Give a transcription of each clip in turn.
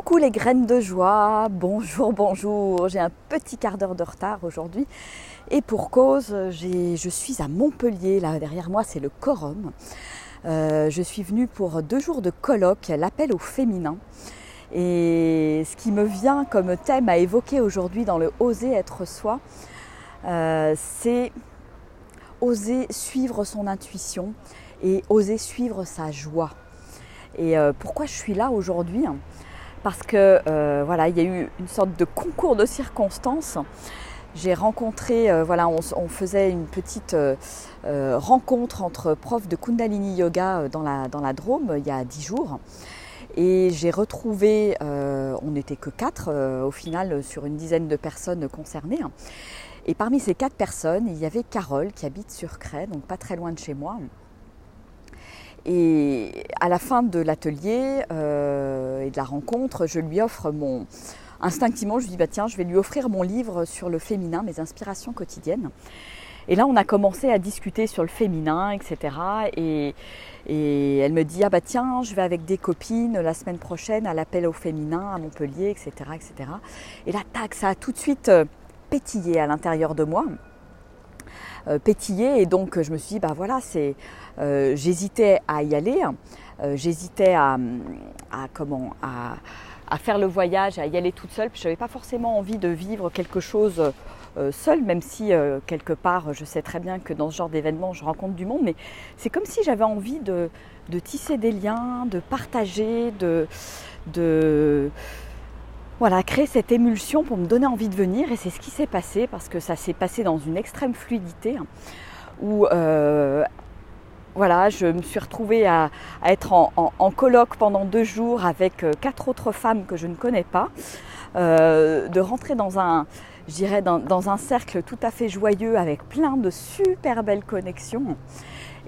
Coucou les graines de joie, bonjour, bonjour. J'ai un petit quart d'heure de retard aujourd'hui et pour cause, je suis à Montpellier, là derrière moi c'est le Quorum. Je suis venue pour 2 jours de colloque, l'appel au féminin. Et ce qui me vient comme thème à évoquer aujourd'hui dans le Oser être soi, c'est oser suivre son intuition et oser suivre sa joie. Et pourquoi je suis là aujourd'hui ? Parce que voilà, il y a eu une sorte de concours de circonstances. J'ai rencontré, on faisait une petite rencontre entre profs de Kundalini Yoga dans la Drôme il y a 10 jours. Et j'ai retrouvé, on n'était que 4 au final sur une dizaine de personnes concernées. Et parmi ces 4 personnes, il y avait Carole qui habite sur Cray, donc pas très loin de chez moi. Et à la fin de l'atelier et de la rencontre, je lui offre instinctivement, je lui dis tiens, je vais lui offrir mon livre sur le féminin, mes inspirations quotidiennes. Et là, on a commencé à discuter sur le féminin, etc. Et elle me dit tiens, je vais avec des copines la semaine prochaine à l'appel au féminin à Montpellier, etc., etc. Et là, tac, ça a tout de suite pétillé à l'intérieur de moi. Pétillé, et donc je me suis dit j'hésitais à y aller, j'hésitais à faire le voyage, à y aller toute seule, puis je n'avais pas forcément envie de vivre quelque chose seule, même si quelque part je sais très bien que dans ce genre d'événement je rencontre du monde, mais c'est comme si j'avais envie de tisser des liens, de partager, créer cette émulsion pour me donner envie de venir. Et c'est ce qui s'est passé, parce que ça s'est passé dans une extrême fluidité où je me suis retrouvée à être en colloque pendant 2 jours avec 4 autres femmes que je ne connais pas, de rentrer dans un cercle tout à fait joyeux avec plein de super belles connexions.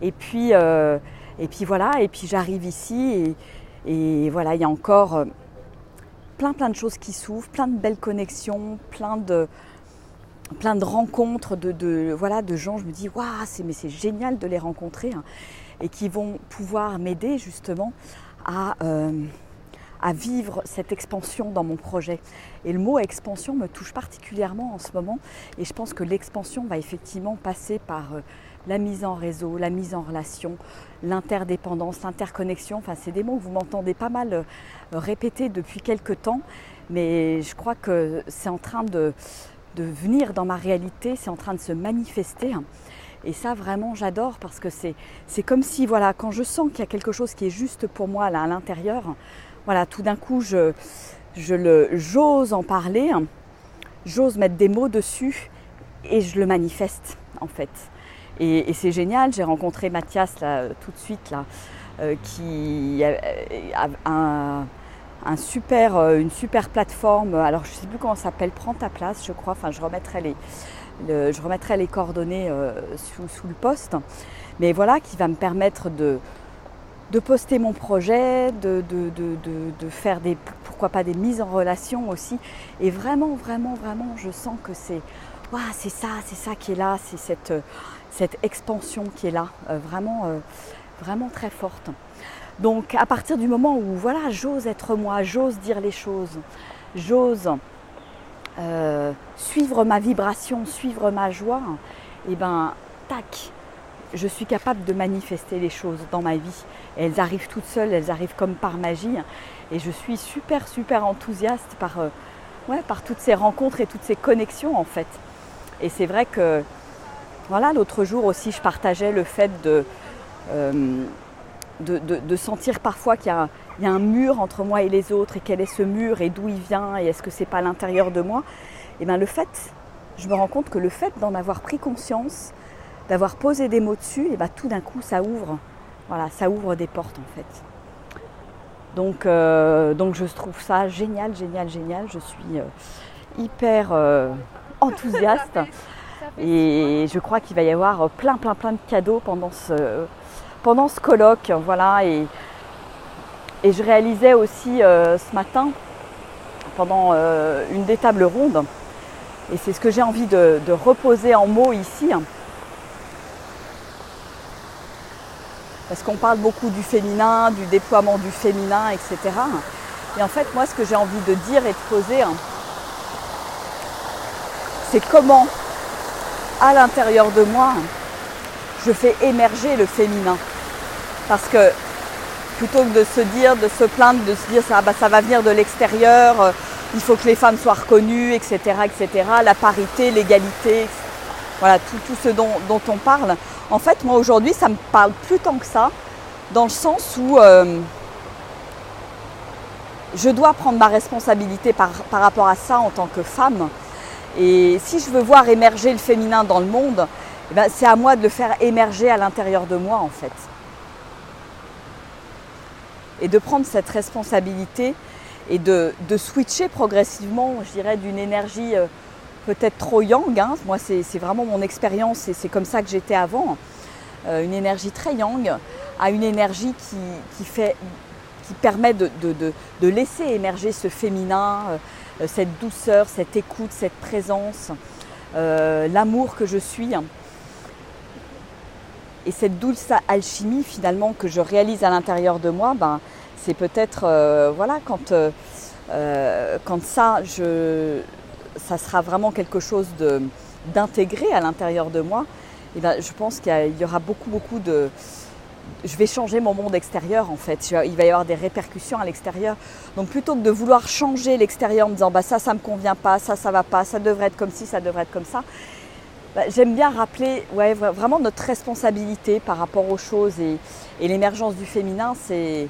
Et puis j'arrive ici et voilà, il y a encore plein de choses qui s'ouvrent, plein de belles connexions, plein de rencontres de gens. Je me dis waouh, c'est génial de les rencontrer et qui vont pouvoir m'aider justement à vivre cette expansion dans mon projet. Et le mot expansion me touche particulièrement en ce moment, et je pense que l'expansion va effectivement passer par la mise en réseau, la mise en relation, l'interdépendance, l'interconnexion. Enfin, c'est des mots que vous m'entendez pas mal répéter depuis quelques temps, mais je crois que c'est en train de venir dans ma réalité, c'est en train de se manifester. Et ça, vraiment, j'adore, parce que c'est comme si, quand je sens qu'il y a quelque chose qui est juste pour moi là à l'intérieur, tout d'un coup, j'ose en parler, j'ose mettre des mots dessus et je le manifeste en fait. Et c'est génial. J'ai rencontré Mathias là, tout de suite là, qui a une super plateforme. Alors je ne sais plus comment ça s'appelle, Prends ta place, je crois. Enfin, je remettrai les coordonnées sous le post. Mais voilà, qui va me permettre de poster mon projet, de faire pourquoi pas des mises en relation aussi. Et vraiment, je sens que c'est ça qui est là, c'est cette expansion qui est là, vraiment très forte. Donc à partir du moment où j'ose être moi, j'ose dire les choses, j'ose suivre ma vibration, suivre ma joie, et tac, je suis capable de manifester les choses dans ma vie. Et elles arrivent toutes seules, elles arrivent comme par magie. Et je suis super enthousiaste par toutes ces rencontres et toutes ces connexions en fait. Et c'est vrai que l'autre jour aussi, je partageais le fait de sentir parfois qu'il y a un mur entre moi et les autres, et quel est ce mur et d'où il vient, et est-ce que c'est pas à l'intérieur de moi. Et je me rends compte que le fait d'en avoir pris conscience, d'avoir posé des mots dessus, et tout d'un coup ça ouvre des portes en fait. Donc je trouve ça génial. Je suis hyper enthousiaste. Et je crois qu'il va y avoir plein de cadeaux pendant ce colloque. Et je réalisais aussi ce matin, pendant une des tables rondes, et c'est ce que j'ai envie de reposer en mots ici, parce qu'on parle beaucoup du féminin, du déploiement du féminin, etc. Et en fait, moi, ce que j'ai envie de dire et de poser, hein, c'est comment, à l'intérieur de moi, je fais émerger le féminin. Parce que plutôt que de se dire, de se plaindre, de se dire ça va venir de l'extérieur, il faut que les femmes soient reconnues, etc., etc., la parité, l'égalité, voilà, tout ce dont on parle. En fait, moi aujourd'hui, ça me parle plus tant que ça, dans le sens où je dois prendre ma responsabilité par rapport à ça en tant que femme. Et si je veux voir émerger le féminin dans le monde, eh ben, c'est à moi de le faire émerger à l'intérieur de moi, en fait. Et de prendre cette responsabilité et de switcher progressivement, je dirais, d'une énergie peut-être trop yang. Hein. Moi, c'est vraiment mon expérience et c'est comme ça que j'étais avant. Une énergie très yang à une énergie qui permet de laisser émerger ce féminin, cette douceur, cette écoute, cette présence, l'amour que je suis. Et cette douce alchimie finalement que je réalise à l'intérieur de moi, ben, c'est peut-être voilà, quand ça sera vraiment quelque chose d'intégré à l'intérieur de moi, et ben, je pense qu'il y aura beaucoup de... Je vais changer mon monde extérieur en fait, il va y avoir des répercussions à l'extérieur. Donc plutôt que de vouloir changer l'extérieur en me disant bah, ça me convient pas, ça va pas, ça devrait être comme ci, ça devrait être comme ça, bah, j'aime bien rappeler vraiment notre responsabilité par rapport aux choses et l'émergence du féminin, c'est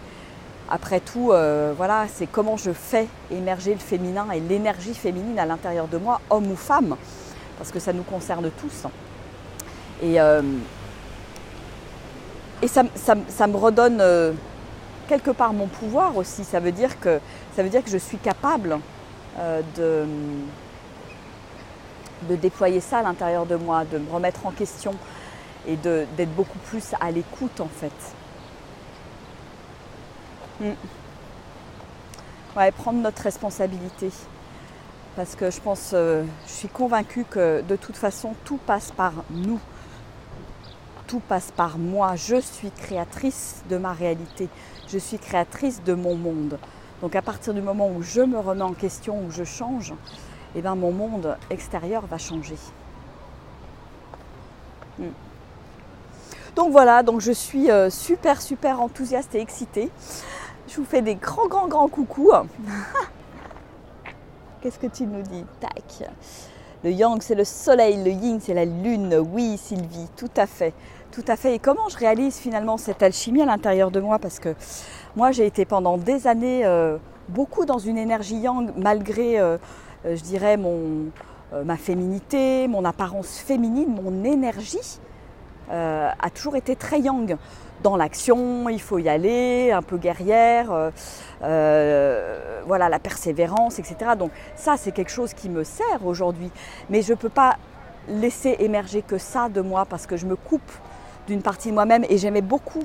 après tout, voilà, c'est comment je fais émerger le féminin et l'énergie féminine à l'intérieur de moi, homme ou femme, parce que ça nous concerne tous. Et ça me redonne quelque part mon pouvoir aussi. Ça veut dire que je suis capable de déployer ça à l'intérieur de moi, de me remettre en question et d'être beaucoup plus à l'écoute en fait. Ouais, prendre notre responsabilité. Parce que je pense, je suis convaincue que de toute façon, tout passe par nous. Tout passe par moi. Je suis créatrice de ma réalité. Je suis créatrice de mon monde. Donc à partir du moment où je me remets en question, où je change, eh ben, mon monde extérieur va changer. Donc voilà, donc je suis super enthousiaste et excitée. Je vous fais des grands coucous. Qu'est-ce que tu nous dis? Tac. Le yang, c'est le soleil, le yin, c'est la lune. Oui, Sylvie, tout à fait. Tout à fait. Et comment je réalise finalement cette alchimie à l'intérieur de moi? Parce que moi, j'ai été pendant des années beaucoup dans une énergie yang, malgré, je dirais, ma féminité, mon apparence féminine, mon énergie a toujours été très yang. Dans l'action, il faut y aller, un peu guerrière, voilà, la persévérance, etc. Donc ça, c'est quelque chose qui me sert aujourd'hui. Mais je ne peux pas laisser émerger que ça de moi parce que je me coupe d'une partie de moi-même. Et j'aimais beaucoup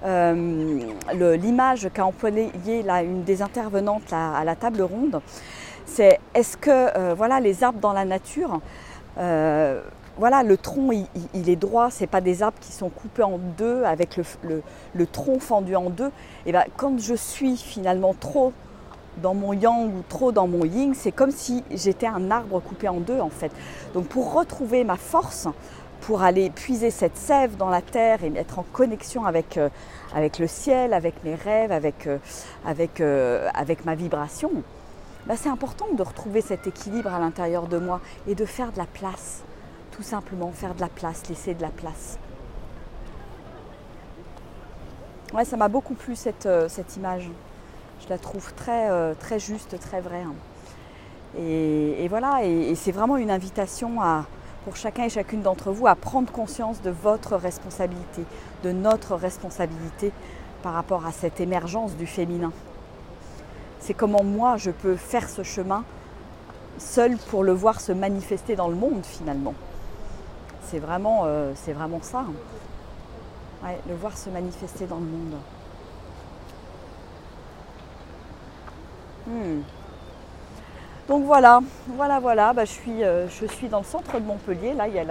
l'image qu'a employée là, une des intervenantes à la table ronde. C'est est-ce que voilà, les arbres dans la nature... voilà, le tronc, il est droit, ce n'est pas des arbres qui sont coupés en deux avec le tronc fendu en deux. Et bien, quand je suis finalement trop dans mon yang ou trop dans mon yin, c'est comme si j'étais un arbre coupé en deux en fait. Donc pour retrouver ma force, pour aller puiser cette sève dans la terre et être en connexion avec le ciel, avec mes rêves, avec ma vibration, ben c'est important de retrouver cet équilibre à l'intérieur de moi et de faire de la place. Tout simplement, faire de la place, laisser de la place. Ouais, ça m'a beaucoup plu cette image. Je la trouve très juste, très vraie. Et voilà, et c'est vraiment une invitation pour chacun et chacune d'entre vous à prendre conscience de votre responsabilité, de notre responsabilité par rapport à cette émergence du féminin. C'est comment moi je peux faire ce chemin seul pour le voir se manifester dans le monde finalement. C'est vraiment ça. Ouais, le voir se manifester dans le monde. Donc voilà. Bah, je suis dans le centre de Montpellier. Là, il y a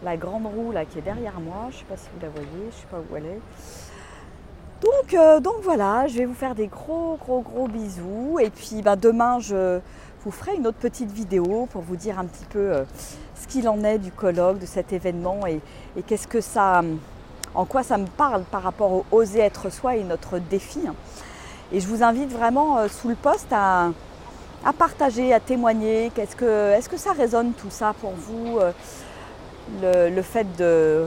la grande roue là, qui est derrière moi. Je ne sais pas si vous la voyez, je ne sais pas où elle est. Donc voilà, je vais vous faire des gros bisous. Et puis demain, je vous ferai une autre petite vidéo pour vous dire un petit peu ce qu'il en est du colloque, de cet événement et qu'est-ce que ça, en quoi ça me parle par rapport au oser être soi et notre défi. Et je vous invite vraiment sous le post à partager, à témoigner. Est-ce que ça résonne tout ça pour vous, le fait de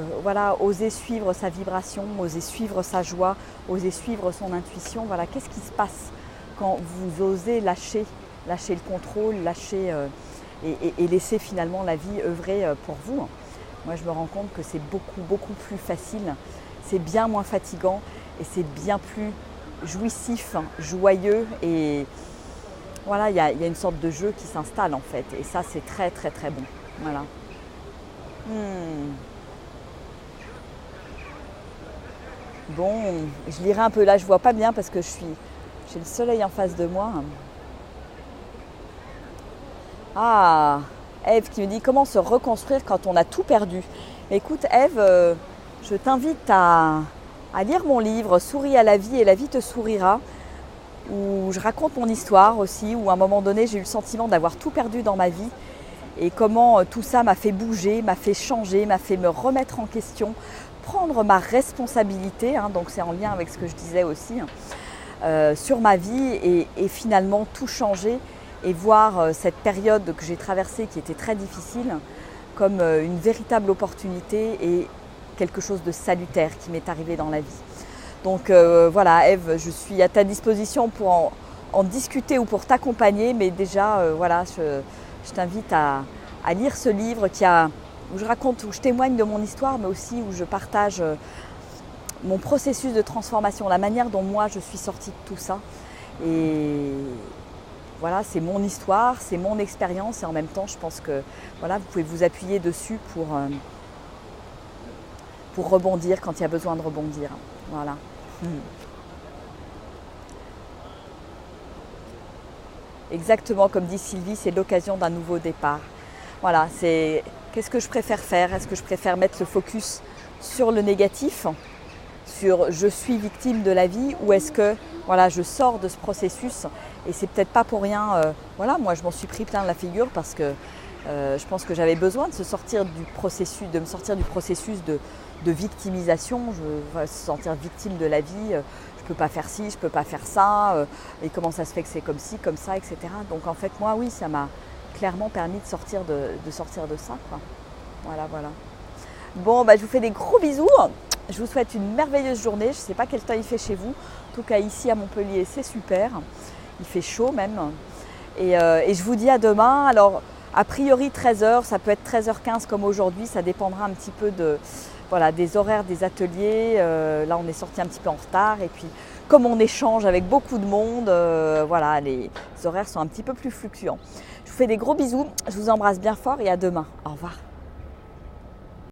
oser suivre sa vibration, oser suivre sa joie, oser suivre son intuition. Voilà, qu'est-ce qui se passe quand vous osez lâcher le contrôle, lâcher et laisser finalement la vie œuvrer pour vous. Moi, je me rends compte que c'est beaucoup plus facile, c'est bien moins fatigant et c'est bien plus jouissif, joyeux et voilà, il y a une sorte de jeu qui s'installe en fait et ça c'est très bon. Voilà. Bon, je lirai un peu là, je vois pas bien parce que j'ai le soleil en face de moi. Ah, Ève qui me dit comment se reconstruire quand on a tout perdu. Écoute Ève, je t'invite à lire mon livre Souris à la vie et la vie te sourira, où je raconte mon histoire aussi, où à un moment donné j'ai eu le sentiment d'avoir tout perdu dans ma vie et comment tout ça m'a fait bouger, m'a fait changer, m'a fait me remettre en question, prendre ma responsabilité, donc c'est en lien avec ce que je disais aussi, sur ma vie et finalement tout changer et voir cette période que j'ai traversée qui était très difficile comme une véritable opportunité et quelque chose de salutaire qui m'est arrivé dans la vie. Donc voilà Ève, je suis à ta disposition pour en discuter ou pour t'accompagner, mais déjà je t'invite à lire ce livre où je raconte, où je témoigne de mon histoire, mais aussi où je partage mon processus de transformation, la manière dont moi je suis sortie de tout ça. Et voilà, c'est mon histoire, c'est mon expérience et en même temps je pense que voilà, vous pouvez vous appuyer dessus pour rebondir quand il y a besoin de rebondir. Voilà. Exactement comme dit Sylvie, c'est l'occasion d'un nouveau départ. Voilà, c'est qu'est-ce que je préfère faire? Est-ce que je préfère mettre le focus sur le négatif, sur je suis victime de la vie, ou est-ce que je sors de ce processus et c'est peut-être pas pour rien. Moi je m'en suis pris plein la figure parce que je pense que j'avais besoin de me sortir du processus de victimisation. Je veux me sentir victime de la vie. Je peux pas faire ci, je peux pas faire ça. Et comment ça se fait que c'est comme ci, comme ça, etc. Donc en fait moi oui, ça m'a clairement permis de sortir de ça, quoi. Voilà. Bon, je vous fais des gros bisous. Je vous souhaite une merveilleuse journée. Je ne sais pas quel temps il fait chez vous. En tout cas, ici à Montpellier, c'est super. Il fait chaud même. Et je vous dis à demain. Alors, a priori 13h, ça peut être 13h15 comme aujourd'hui. Ça dépendra un petit peu des horaires des ateliers. Là, on est sorti un petit peu en retard. Et puis, comme on échange avec beaucoup de monde, les horaires sont un petit peu plus fluctuants. Je vous fais des gros bisous. Je vous embrasse bien fort et à demain. Au revoir.